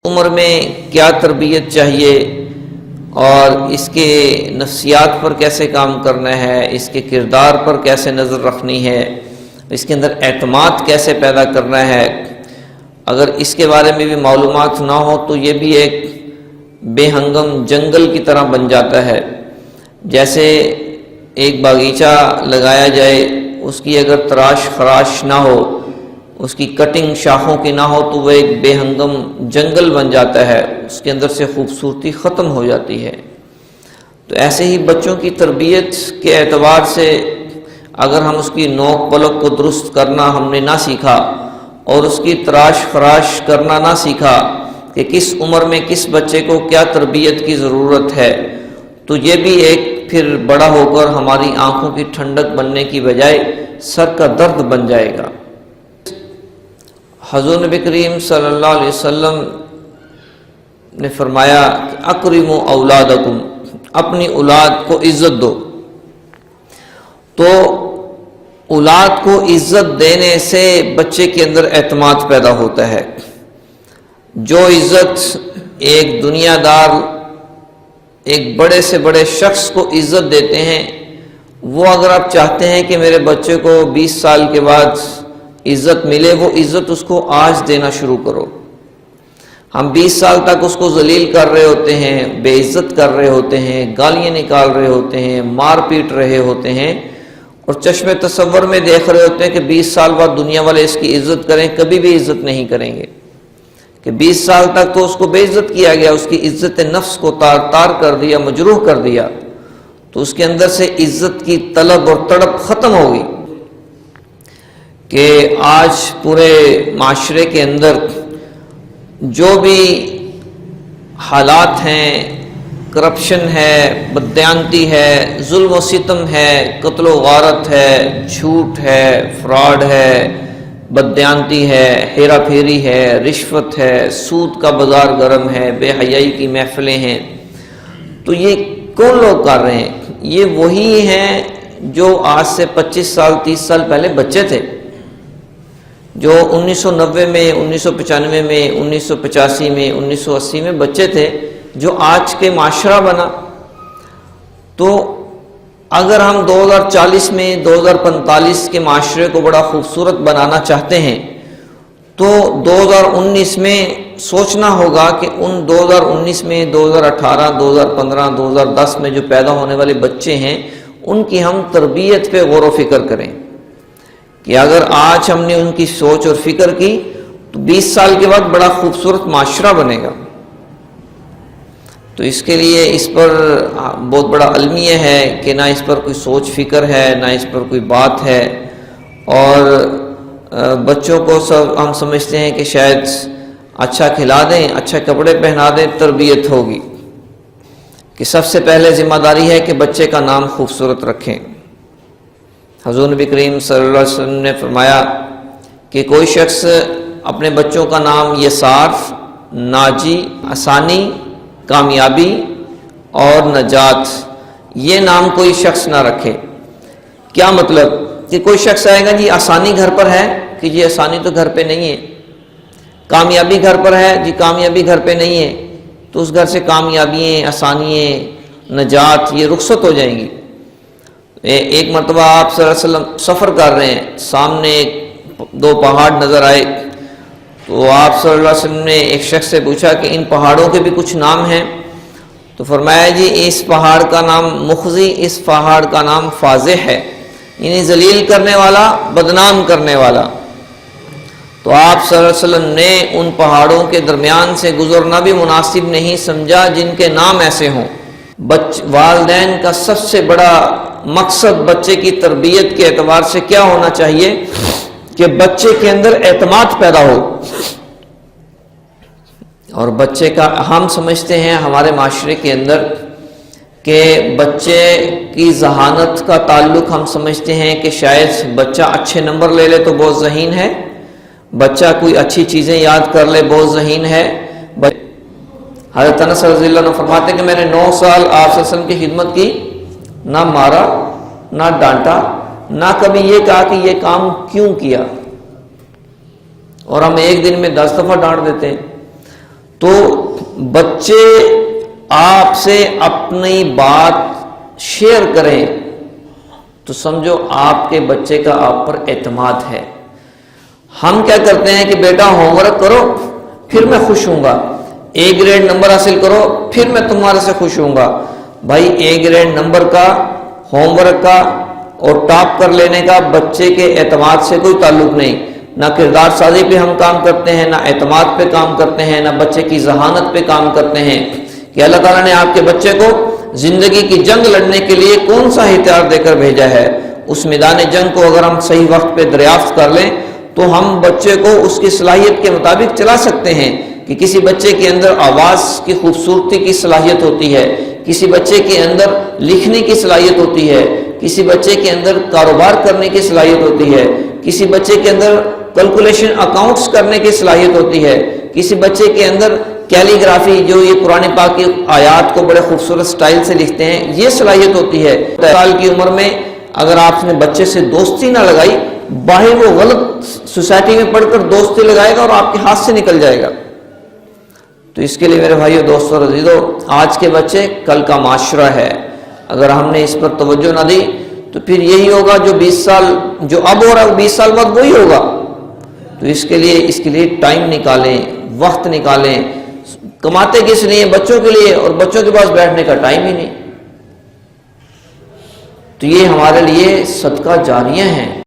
عمر میں کیا تربیت چاہیے اور اس کے نفسیات پر کیسے کام کرنا ہے، اس کے کردار پر کیسے نظر رکھنی ہے، اس کے اندر اعتماد کیسے پیدا کرنا ہے، اگر اس کے بارے میں بھی معلومات نہ ہو تو یہ بھی ایک بے ہنگم جنگل کی طرح بن جاتا ہے۔ جیسے ایک باغیچہ لگایا جائے، اس کی اگر تراش خراش نہ ہو، اس کی کٹنگ شاخوں کی نہ ہو تو وہ ایک بے ہنگم جنگل بن جاتا ہے، اس کے اندر سے خوبصورتی ختم ہو جاتی ہے۔ تو ایسے ہی بچوں کی تربیت کے اعتبار سے اگر ہم اس کی نوک پلک کو درست کرنا ہم نے نہ سیکھا اور اس کی تراش خراش کرنا نہ سیکھا کہ کس عمر میں کس بچے کو کیا تربیت کی ضرورت ہے، تو یہ بھی ایک پھر بڑا ہو کر ہماری آنکھوں کی ٹھنڈک بننے کی بجائے سر کا درد بن جائے گا۔ حضور نبی کریم صلی اللہ علیہ وسلم نے فرمایا کہ اکرموا اولادکم، اپنی اولاد کو عزت دو۔ تو اولاد کو عزت دینے سے بچے کے اندر اعتماد پیدا ہوتا ہے۔ جو عزت ایک دنیا دار ایک بڑے سے بڑے شخص کو عزت دیتے ہیں، وہ اگر آپ چاہتے ہیں کہ میرے بچے کو 20 سال کے بعد عزت ملے، وہ عزت اس کو آج دینا شروع کرو۔ ہم 20 سال تک اس کو ذلیل کر رہے ہوتے ہیں، بے عزت کر رہے ہوتے ہیں، گالیاں نکال رہے ہوتے ہیں، مار پیٹ رہے ہوتے ہیں، اور چشم تصور میں دیکھ رہے ہوتے ہیں کہ 20 سال بعد دنیا والے اس کی عزت کریں، کبھی بھی عزت نہیں کریں گے، کہ 20 سال تک تو اس کو بے عزت کیا گیا، اس کی عزت نفس کو تار تار کر دیا، مجروح کر دیا، تو اس کے اندر سے عزت کی طلب اور تڑپ ختم ہوگی۔ کہ آج پورے معاشرے کے اندر جو بھی حالات ہیں، کرپشن ہے، بددیانتی ہے، ظلم و ستم ہے، قتل و غارت ہے، جھوٹ ہے، فراڈ ہے، بددیانتی ہے، ہیرا پھیری ہے، رشوت ہے، سود کا بازار گرم ہے، بے حیائی کی محفلیں ہیں، تو یہ کون لوگ کر رہے ہیں؟ یہ وہی ہیں جو آج سے 25 سال 30 سال پہلے بچے تھے، جو 1990 میں، 1995 میں، 1985 میں، 1980 میں بچے تھے، جو آج کے معاشرہ بنا۔ تو اگر ہم 2040 میں 2045 کے معاشرے کو بڑا خوبصورت بنانا چاہتے ہیں تو 2019 میں سوچنا ہوگا کہ ان 2019 میں 2018 2015 2010 میں جو پیدا ہونے والے بچے ہیں ان کی ہم تربیت پہ غور و فکر کریں، کہ اگر آج ہم نے ان کی سوچ اور فکر کی تو 20 سال کے بعد بڑا خوبصورت معاشرہ بنے گا۔ تو اس کے لیے اس پر بہت بڑا المیہ ہے کہ نہ اس پر کوئی سوچ فکر ہے، نہ اس پر کوئی بات ہے، اور بچوں کو ہم سمجھتے ہیں کہ شاید اچھا کھلا دیں، اچھا کپڑے پہنا دیں، تربیت ہوگی، کہ سب سے پہلے ذمہ داری ہے کہ بچے کا نام خوبصورت رکھیں۔ حضور نبی کریم صلی اللہ علیہ وسلم نے فرمایا کہ کوئی شخص اپنے بچوں کا نام یسار، ناجی، آسانی، کامیابی اور نجات، یہ نام کوئی شخص نہ رکھے۔ کیا مطلب؟ کہ کوئی شخص آئے گا جی آسانی گھر پر ہے، کہ جی آسانی تو گھر پہ نہیں ہے، کامیابی گھر پر ہے، جی کامیابی گھر پہ نہیں ہے، تو اس گھر سے کامیابیاں، آسانیاں، نجات یہ رخصت ہو جائیں گی۔ ایک مرتبہ آپ صلی اللہ علیہ وسلم سفر کر رہے ہیں، سامنے 2 پہاڑ نظر آئے، تو آپ صلی اللہ علیہ وسلم نے ایک شخص سے پوچھا کہ ان پہاڑوں کے بھی کچھ نام ہیں؟ تو فرمایا جی اس پہاڑ کا نام مخزی، اس پہاڑ کا نام فاضح ہے، یعنی ذلیل کرنے والا، بدنام کرنے والا۔ تو آپ صلی اللہ علیہ وسلم نے ان پہاڑوں کے درمیان سے گزرنا بھی مناسب نہیں سمجھا جن کے نام ایسے ہوں۔ والدین کا سب سے بڑا مقصد بچے کی تربیت کے اعتبار سے کیا ہونا چاہیے؟ کہ بچے کے اندر اعتماد پیدا ہو۔ اور بچے کا ہم سمجھتے ہیں ہمارے معاشرے کے اندر کہ بچے کی ذہانت کا تعلق ہم سمجھتے ہیں کہ شاید بچہ اچھے نمبر لے لے تو بہت ذہین ہے، بچہ کوئی اچھی چیزیں یاد کر لے بہت ذہین ہے۔ حضرت انس رضی اللہ عنہ فرماتے ہیں کہ میں نے 9 سال آپ صلی اللہ علیہ وسلم کی خدمت کی، نہ مارا، نہ ڈانٹا، نہ کبھی یہ کہا کہ یہ کام کیوں کیا، اور ہم ایک دن میں 10 دفعہ ڈانٹ دیتے ہیں۔ تو بچے آپ سے اپنی بات شیئر کریں تو سمجھو آپ کے بچے کا آپ پر اعتماد ہے۔ ہم کیا کرتے ہیں کہ بیٹا ہوم ورک کرو پھر میں خوش ہوں گا، اے گریڈ نمبر حاصل کرو پھر میں تمہارے سے خوش ہوں گا۔ بھائی اے گریڈ نمبر کا، ہوم ورک کا اور ٹاپ کر لینے کا بچے کے اعتماد سے کوئی تعلق نہیں۔ نہ کردار سازی پہ ہم کام کرتے ہیں، نہ اعتماد پہ کام کرتے ہیں، نہ بچے کی ذہانت پہ کام کرتے ہیں کہ اللہ تعالیٰ نے آپ کے بچے کو زندگی کی جنگ لڑنے کے لیے کون سا ہتھیار دے کر بھیجا ہے۔ اس میدان جنگ کو اگر ہم صحیح وقت پہ دریافت کر لیں تو ہم بچے کو اس کی صلاحیت کے مطابق چلا سکتے ہیں کہ کسی بچے کے اندر آواز کی خوبصورتی کی صلاحیت ہوتی ہے، کسی بچے کے اندر لکھنے کی صلاحیت ہوتی ہے، کسی بچے کے اندر کاروبار کرنے کی صلاحیت ہوتی ہے، کسی بچے کے اندر کیلکولیشن اکاؤنٹس کرنے کی صلاحیت ہوتی ہے، کسی بچے کے اندر کیلی گرافی جو یہ قرآن پاک کی آیات کو بڑے خوبصورت سٹائل سے لکھتے ہیں یہ صلاحیت ہوتی ہے۔ 10 سال کی عمر میں اگر آپ نے بچے سے دوستی نہ لگائی، باہر وہ غلط سوسائٹی میں پڑھ کر دوستی لگائے گا اور آپ کے ہاتھ سے نکل جائے گا۔ تو اس کے لیے میرے بھائیو، دوستو اور عزیزو، آج کے بچے کل کا معاشرہ ہے۔ اگر ہم نے اس پر توجہ نہ دی تو پھر یہی ہوگا جو 20 سال جو اب ہو رہا ہے 20 سال بعد وہی ہوگا۔ تو اس کے لیے ٹائم نکالیں، وقت نکالیں۔ کماتے کس لیے؟ بچوں کے لیے، اور بچوں کے پاس بیٹھنے کا ٹائم ہی نہیں۔ تو یہ ہمارے لیے صدقہ جاریہ ہیں۔